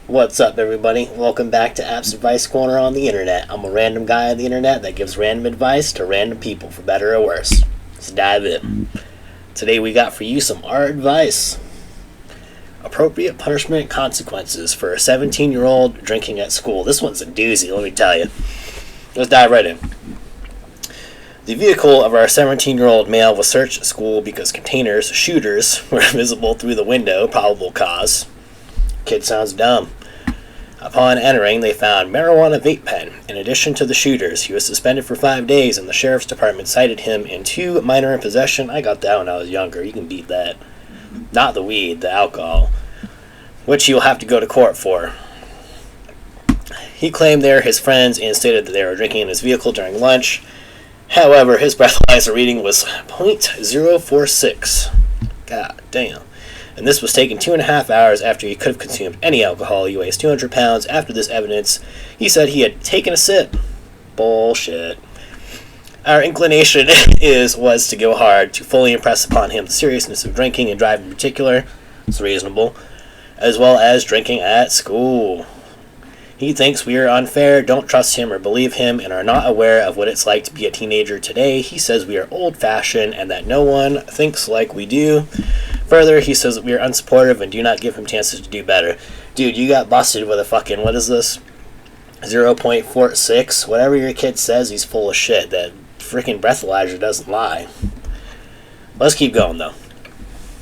What's up, everybody? Welcome back to Apps Advice Corner on the Internet. I'm a random guy on the Internet that gives random advice to random people, for better or worse. Let's dive in. Today we got for you some art advice. Appropriate punishment and consequences for a 17-year-old drinking at school. This one's a doozy, let me tell you. Let's dive right in. The vehicle of our 17-year-old male was searched at school because shooters, were visible through the window, probable cause. Kid sounds dumb. Upon entering, they found marijuana vape pen. In addition to the shooters, he was suspended for 5 days, and the sheriff's department cited him in 2 minor in possession. I got that when I was younger. You can beat that. Not the weed, the alcohol, which you'll have to go to court for. He claimed they were his friends and stated that they were drinking in his vehicle during lunch. However, his breathalyzer reading was .046. God damn. And this was taken 2.5 hours after he could have consumed any alcohol. He weighs 200 pounds. After this evidence, he said he had taken a sip. Bullshit. Our inclination was to go hard to fully impress upon him the seriousness of drinking and driving in particular. It's reasonable. As well as drinking at school. He thinks we are unfair, don't trust him or believe him, and are not aware of what it's like to be a teenager today. He says we are old-fashioned and that no one thinks like we do. Further, he says that we are unsupportive and do not give him chances to do better. Dude, you got busted with a fucking, what is this? 0.46? Whatever your kid says, he's full of shit. That freaking breathalyzer doesn't lie. Let's keep going, though.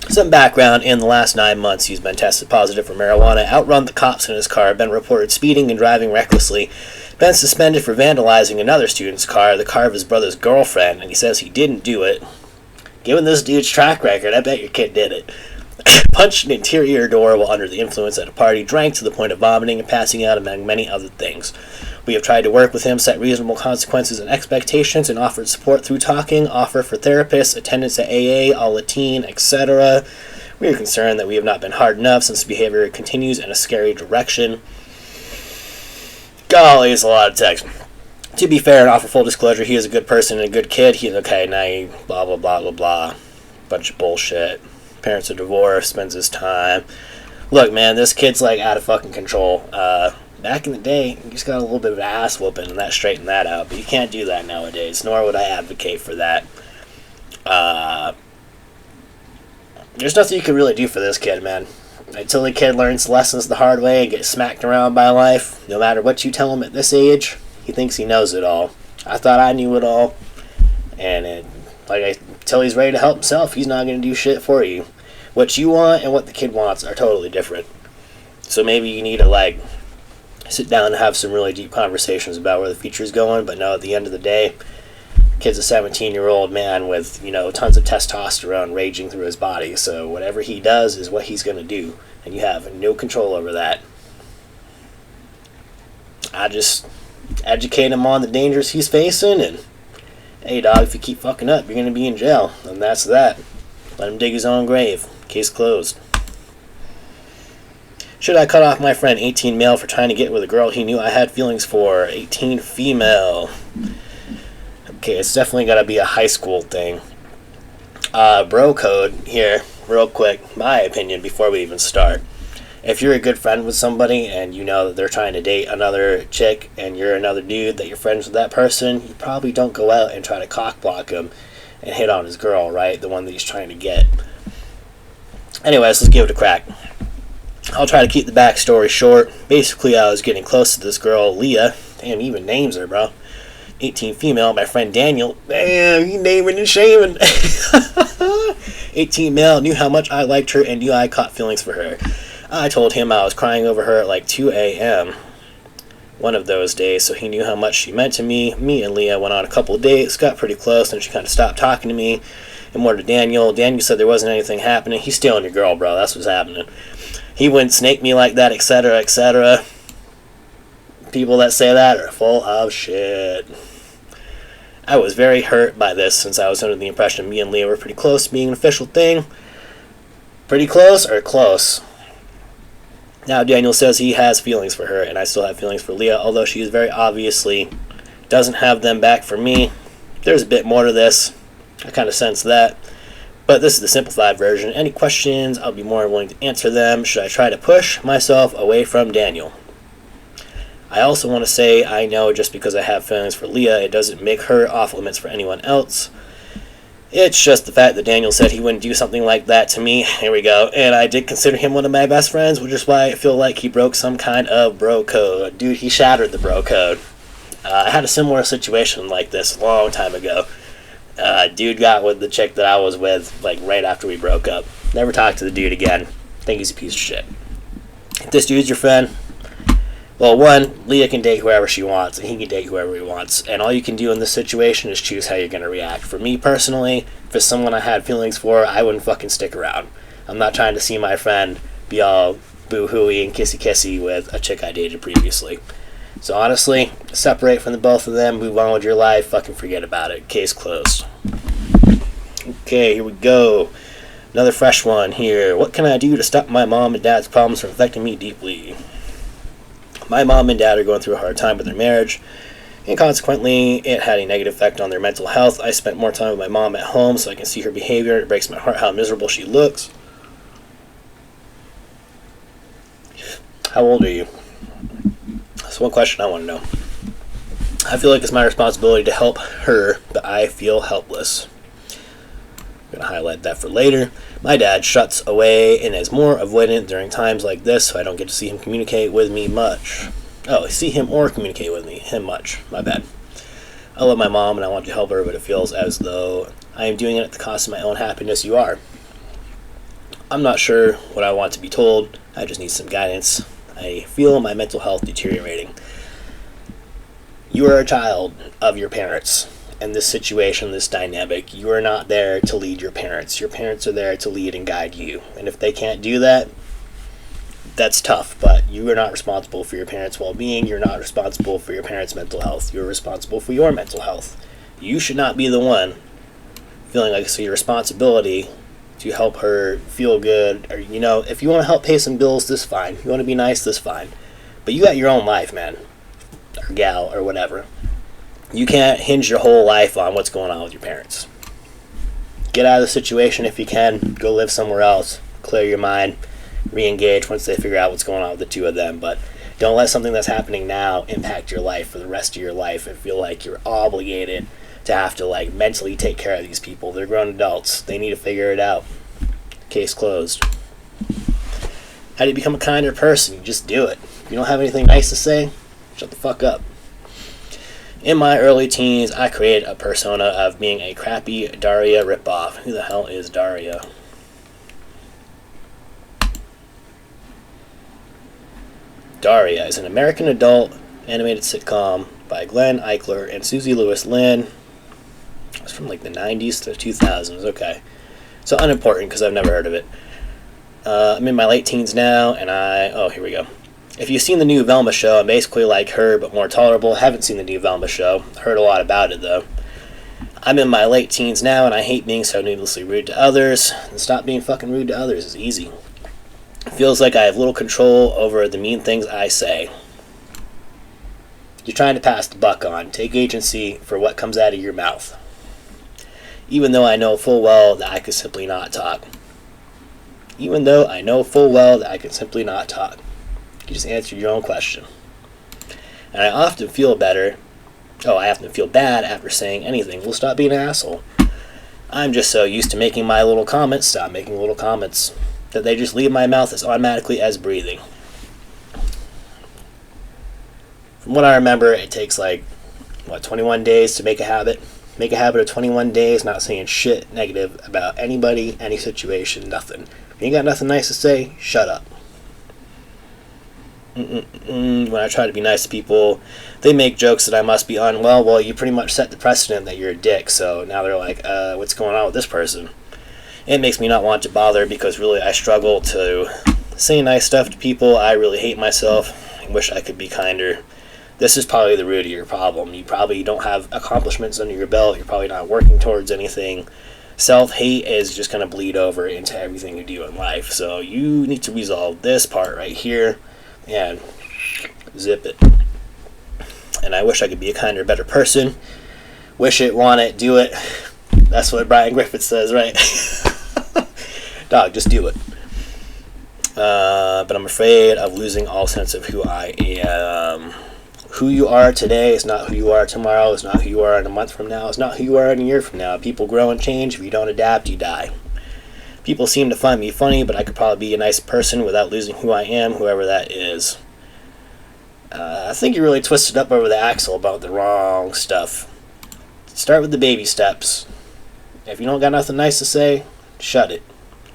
Some background: in the last 9 months, he's been tested positive for marijuana, outrun the cops in his car, been reported speeding and driving recklessly, been suspended for vandalizing another student's car, the car of his brother's girlfriend, and he says he didn't do it. Given this dude's track record, I bet your kid did it. Punched an interior door while under the influence at a party, drank to the point of vomiting and passing out, among many other things. We have tried to work with him, set reasonable consequences and expectations, and offered support through talking, offer for therapists, attendance at AA, All-Lateen, etc. We are concerned that we have not been hard enough since behavior continues in a scary direction. Golly, it's a lot of text. To be fair and offer full disclosure, he is a good person and a good kid. He's okay, now he blah blah blah blah blah. Bunch of bullshit. Parents are divorced, spends his time. Look, man, this kid's like out of fucking control. Back in the day, you just got a little bit of an ass whooping and that straightened that out. But you can't do that nowadays, nor would I advocate for that. There's nothing you can really do for this kid, man. Until the kid learns lessons the hard way and gets smacked around by life, no matter what you tell him at this age, he thinks he knows it all. I thought I knew it all. And until he's ready to help himself, he's not going to do shit for you. What you want and what the kid wants are totally different. So maybe you need to, sit down and have some really deep conversations about where the future's going. But no, at the end of the day, kid's a 17-year-old man with, tons of testosterone raging through his body. So whatever he does is what he's going to do. And you have no control over that. I just educate him on the dangers he's facing, and hey dog, if you keep fucking up, you're gonna be in jail, and that's that. Let him dig his own grave. Case closed. Should I cut off my friend 18 male for trying to get with a girl he knew I had feelings for? 18 female. Okay, it's definitely gotta be a high school thing. Bro code here, real quick, my opinion before we even start. If you're a good friend with somebody and you know that they're trying to date another chick and you're another dude that you're friends with that person, you probably don't go out and try to cock block him and hit on his girl, right? The one that he's trying to get. Anyways, let's give it a crack. I'll try to keep the backstory short. Basically, I was getting close to this girl, Leah. Damn, he even names her, bro. 18 female, my friend Daniel. Damn, you naming and shaming. 18 male, knew how much I liked her and knew I caught feelings for her. I told him I was crying over her at 2 a.m. one of those days, so he knew how much she meant to me. Me and Leah went on a couple of dates, got pretty close, and she kind of stopped talking to me. And more to Daniel. Daniel said there wasn't anything happening. He's stealing your girl, bro. That's what's happening. He wouldn't snake me like that, etc., etc. People that say that are full of shit. I was very hurt by this since I was under the impression me and Leah were pretty close to being an official thing. Pretty close or close? Now Daniel says he has feelings for her, and I still have feelings for Leah, although she very obviously doesn't have them back for me. There's a bit more to this. I kind of sense that. But this is the simplified version. Any questions, I'll be more willing to answer them. Should I try to push myself away from Daniel? I also want to say I know just because I have feelings for Leah, it doesn't make her off limits for anyone else. It's just the fact that Daniel said he wouldn't do something like that to me. Here we go. And I did consider him one of my best friends, which is why I feel like he broke some kind of bro code. Dude, he shattered the bro code. I had a similar situation like this a long time ago. Dude got with the chick that I was with, like, right after we broke up. Never talked to the dude again. Think he's a piece of shit. If this dude's your friend, well, one, Leah can date whoever she wants, and he can date whoever he wants. And all you can do in this situation is choose how you're going to react. For me, personally, if it's someone I had feelings for, I wouldn't fucking stick around. I'm not trying to see my friend be all boo-hooey and kissy-kissy with a chick I dated previously. So honestly, separate from the both of them, move on with your life, fucking forget about it. Case closed. Okay, here we go. Another fresh one here. What can I do to stop my mom and dad's problems from affecting me deeply? My mom and dad are going through a hard time with their marriage, and consequently, it had a negative effect on their mental health. I spent more time with my mom at home so I can see her behavior. It breaks my heart how miserable she looks. How old are you? That's one question I want to know. I feel like it's my responsibility to help her, but I feel helpless. I'm going to highlight that for later. My dad shuts away and is more avoidant during times like this, so I don't get to see him communicate with me much. Oh, see him or communicate with me. Him much. My bad. I love my mom and I want to help her, but it feels as though I am doing it at the cost of my own happiness. You are. I'm not sure what I want to be told. I just need some guidance. I feel my mental health deteriorating. You are a child of your parents. In this situation, this dynamic, you are not there to lead your parents. Your parents are there to lead and guide you. And if they can't do that, that's tough. But you are not responsible for your parents' well-being. You're not responsible for your parents' mental health. You're responsible for your mental health. You should not be the one feeling like it's your responsibility to help her feel good. Or, you know, if you want to help pay some bills, this fine. If you want to be nice, this fine. But you got your own life, man. Or gal, or whatever. You can't hinge your whole life on what's going on with your parents. Get out of the situation if you can. Go live somewhere else. Clear your mind. Re-engage once they figure out what's going on with the two of them. But don't let something that's happening now impact your life for the rest of your life and feel like you're obligated to have to, like, mentally take care of these people. They're grown adults. They need to figure it out. Case closed. How do you become a kinder person? You just do it. If you don't have anything nice to say, shut the fuck up. In my early teens, I created a persona of being a crappy Daria ripoff. Who the hell is Daria? Daria is an American adult animated sitcom by Glenn Eichler and Susie Lewis Lynn. It's from like the 90s to 2000s. Okay. So unimportant because I've never heard of it. I'm in my late teens now, and oh, here we go. If you've seen the new Velma show, I'm basically like her, but more tolerable. Haven't seen the new Velma show. Heard a lot about it, though. I'm in my late teens now, and I hate being so needlessly rude to others. And stop being fucking rude to others is easy. It feels like I have little control over the mean things I say. You're trying to pass the buck on. Take agency for what comes out of your mouth. Even though I know full well that I could simply not talk. Even though I know full well that I could simply not talk. You just answered your own question. And I often feel bad after saying anything. Well, stop being an asshole. I'm just so used to making my little comments, stop making little comments, that they just leave my mouth as automatically as breathing. From what I remember, it takes 21 days to make a habit. Make a habit of 21 days not saying shit negative about anybody, any situation, nothing. If you ain't got nothing nice to say, shut up. When I try to be nice to people, they make jokes that I must be unwell. Well, you pretty much set the precedent that you're a dick, so now they're like, what's going on with this person? It makes me not want to bother because really I struggle to say nice stuff to people. I really hate myself. I wish I could be kinder. This is probably the root of your problem. You probably don't have accomplishments under your belt. You're probably not working towards anything. Self-hate is just going to bleed over into everything you do in life. So you need to resolve this part right here and zip it. And I wish I could be a kinder, better person. Wish it, want it, do it. That's what Brian Griffith says, right? Dog, just do it. But I'm afraid of losing all sense of who I am. Who you are today is not who you are tomorrow. It's not who you are in a month from now. It's not who you are in a year from now. People grow and change. If you don't adapt, you die. People seem to find me funny, but I could probably be a nice person without losing who I am, whoever that is. I think you really twisted up over the axle about the wrong stuff. Start with the baby steps. If you don't got nothing nice to say, shut it.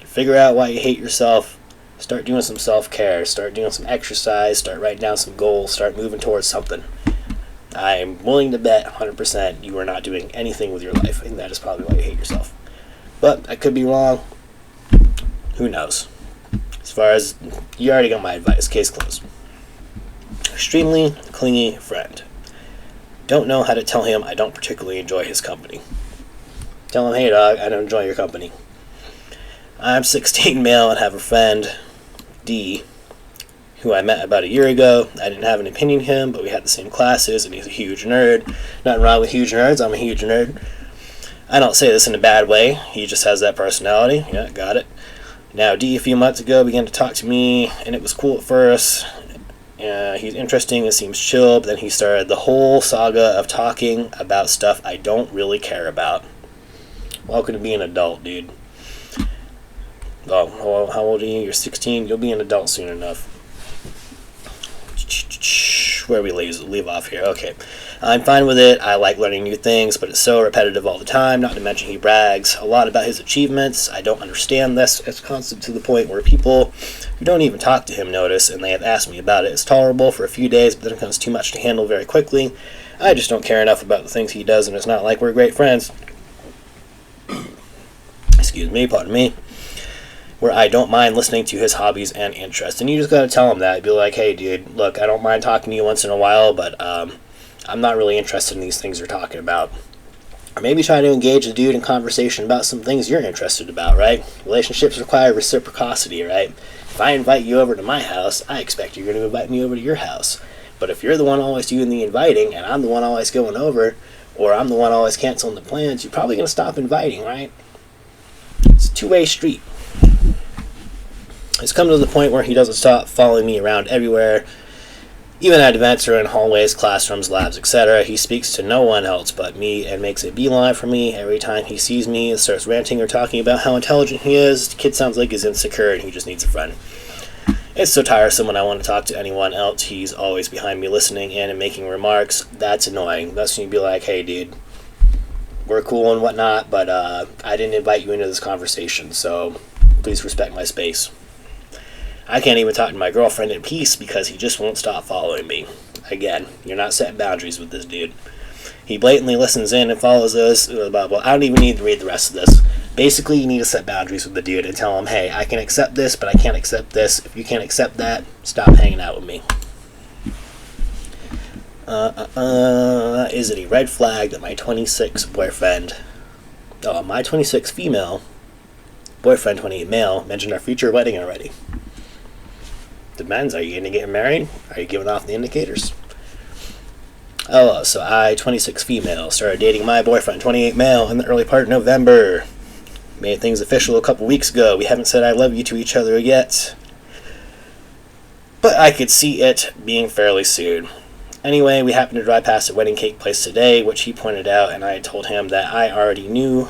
Figure out why you hate yourself. Start doing some self-care. Start doing some exercise. Start writing down some goals. Start moving towards something. I'm willing to bet 100% you are not doing anything with your life, and that is probably why you hate yourself. But I could be wrong. Who knows? As far as, you already got my advice. Case closed. Extremely clingy friend. Don't know how to tell him I don't particularly enjoy his company. Tell him, hey dog, I don't enjoy your company. I'm 16 male and have a friend, D, who I met about a year ago. I didn't have an opinion of him, but we had the same classes, and he's a huge nerd. Nothing wrong with huge nerds. I'm a huge nerd. I don't say this in a bad way. He just has that personality. Yeah, got it. Now, D, a few months ago, began to talk to me, and it was cool at first. He's interesting and seems chill, but then he started the whole saga of talking about stuff I don't really care about. Welcome to being an adult, dude. Oh, how old are you? You're 16? You'll be an adult soon enough. Where we leave off here. Okay. I'm fine with it. I like learning new things, but it's so repetitive all the time, not to mention he brags a lot about his achievements. I don't understand this. It's constant to the point where people who don't even talk to him notice, and they have asked me about it. It's tolerable for a few days, but then it becomes too much to handle very quickly. I just don't care enough about the things he does, and it's not like we're great friends. Excuse me, pardon me. Where I don't mind listening to his hobbies and interests. And you just gotta tell him that. Be like, hey dude, look, I don't mind talking to you once in a while, but I'm not really interested in these things you're talking about. Or maybe try to engage the dude in conversation about some things you're interested about, right? Relationships require reciprocity, right? If I invite you over to my house, I expect you're going to invite me over to your house. But if you're the one always doing the inviting, and I'm the one always going over, or I'm the one always canceling the plans, you're probably going to stop inviting, right? It's a two-way street. It's come to the point where he doesn't stop following me around everywhere, even at events or in hallways, classrooms, labs, etc. He speaks to no one else but me and makes a beeline for me every time he sees me and starts ranting or talking about how intelligent he is. The kid sounds like he's insecure and he just needs a friend. It's so tiresome when I want to talk to anyone else. He's always behind me listening and making remarks. That's annoying. That's when you be like, hey dude, we're cool and whatnot, but I didn't invite you into this conversation, so please respect my space. I can't even talk to my girlfriend in peace because he just won't stop following me. Again, you're not setting boundaries with this dude. He blatantly listens in and follows us. Blah, blah. I don't even need to read the rest of this. Basically, you need to set boundaries with the dude and tell him, hey, I can accept this, but I can't accept this. If you can't accept that, stop hanging out with me. Is it a red flag that my 26 boyfriend, my 26 female boyfriend, 28 male, mentioned our future wedding already? Depends. Are you going to get married? Are you giving off the indicators? Oh, so I, 26 female, started dating my boyfriend, 28 male, in the early part of November. Made things official a couple weeks ago. We haven't said I love you to each other yet, but I could see it being fairly soon. Anyway, we happened to drive past a wedding cake place today, which he pointed out, and I had told him that I already knew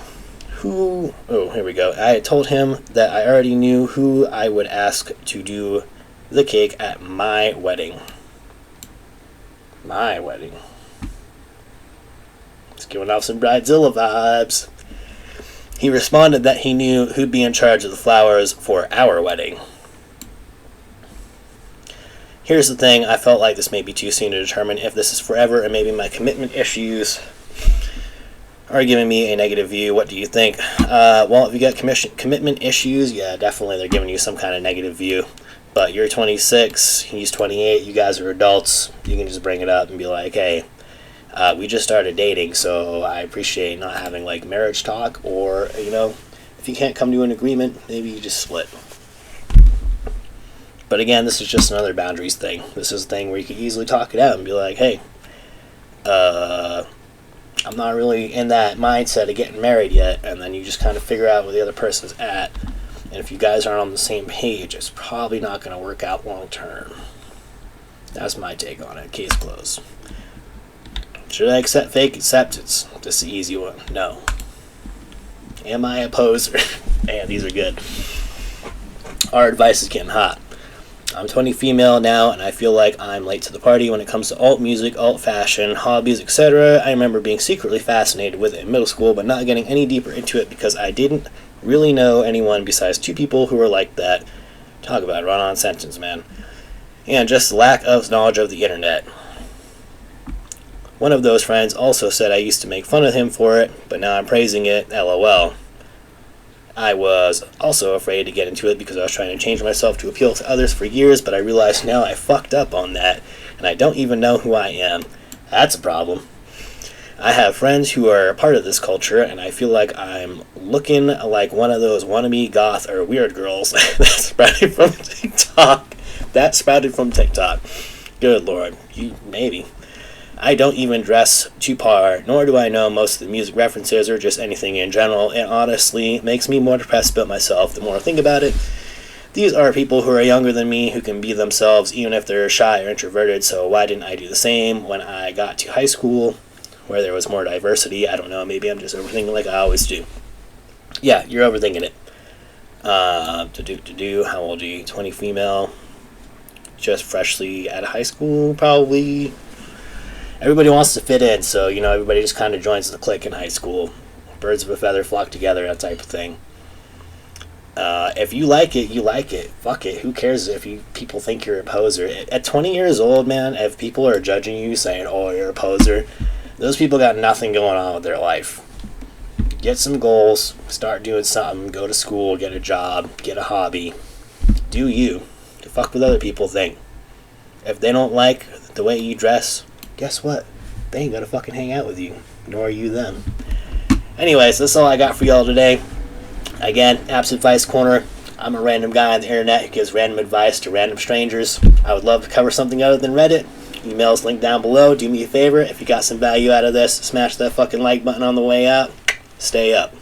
who... Oh, here we go. I had told him that I already knew who I would ask to do the cake at my wedding. My wedding. It's giving off some Bridezilla vibes. He responded that he knew who'd be in charge of the flowers for our wedding. Here's the thing, I felt like this may be too soon to determine if this is forever, and maybe my commitment issues are giving me a negative view. What do you think? Well, if you got commitment issues, yeah, definitely they're giving you some kind of negative view. But you're 26, he's 28, you guys are adults, you can just bring it up and be like, hey, we just started dating, so I appreciate not having like marriage talk, or, if you can't come to an agreement, maybe you just split. But again, this is just another boundaries thing. This is a thing where you could easily talk it out and be like, hey, I'm not really in that mindset of getting married yet, and then you just kind of figure out where the other person's at. And if you guys aren't on the same page, it's probably not going to work out long term. That's my take on it. Case closed. Should I accept fake acceptance? Just the easy one. No. Am I a poser? Man, these are good. Our advice is getting hot. I'm 20 female now, and I feel like I'm late to the party when it comes to alt music, alt fashion, hobbies, etc. I remember being secretly fascinated with it in middle school, but not getting any deeper into it because I didn't really know anyone besides 2 people who were like that. Talk about run-on sentence, man. And just lack of knowledge of the internet. One of those friends also said I used to make fun of him for it, but now I'm praising it, lol. I was also afraid to get into it because I was trying to change myself to appeal to others for years, but I realize now I fucked up on that, and I don't even know who I am. That's a problem. I have friends who are a part of this culture, and I feel like I'm looking like one of those wannabe goth or weird girls that sprouted from TikTok. Good lord, maybe. I don't even dress to par, nor do I know most of the music references or just anything in general. It honestly makes me more depressed about myself the more I think about it. These are people who are younger than me who can be themselves even if they're shy or introverted, so why didn't I do the same when I got to high school where there was more diversity? I don't know, maybe I'm just overthinking like I always do. Yeah, you're overthinking it. How old are you? 20 female, just freshly out of high school, probably. Everybody wants to fit in, so, everybody just kind of joins the clique in high school. Birds of a feather flock together, that type of thing. If you like it, you like it. Fuck it. Who cares if people think you're a poser? At 20 years old, man, if people are judging you, saying, oh, you're a poser, those people got nothing going on with their life. Get some goals, start doing something, go to school, get a job, get a hobby. Do you. Fuck what other people think. If they don't like the way you dress, guess what? They ain't gonna fucking hang out with you, nor you them. Anyways, that's all I got for y'all today. Again, Apps Advice Corner. I'm a random guy on the internet who gives random advice to random strangers. I would love to cover something other than Reddit. Email's linked down below. Do me a favor, if you got some value out of this, smash that fucking like button on the way out. Stay up.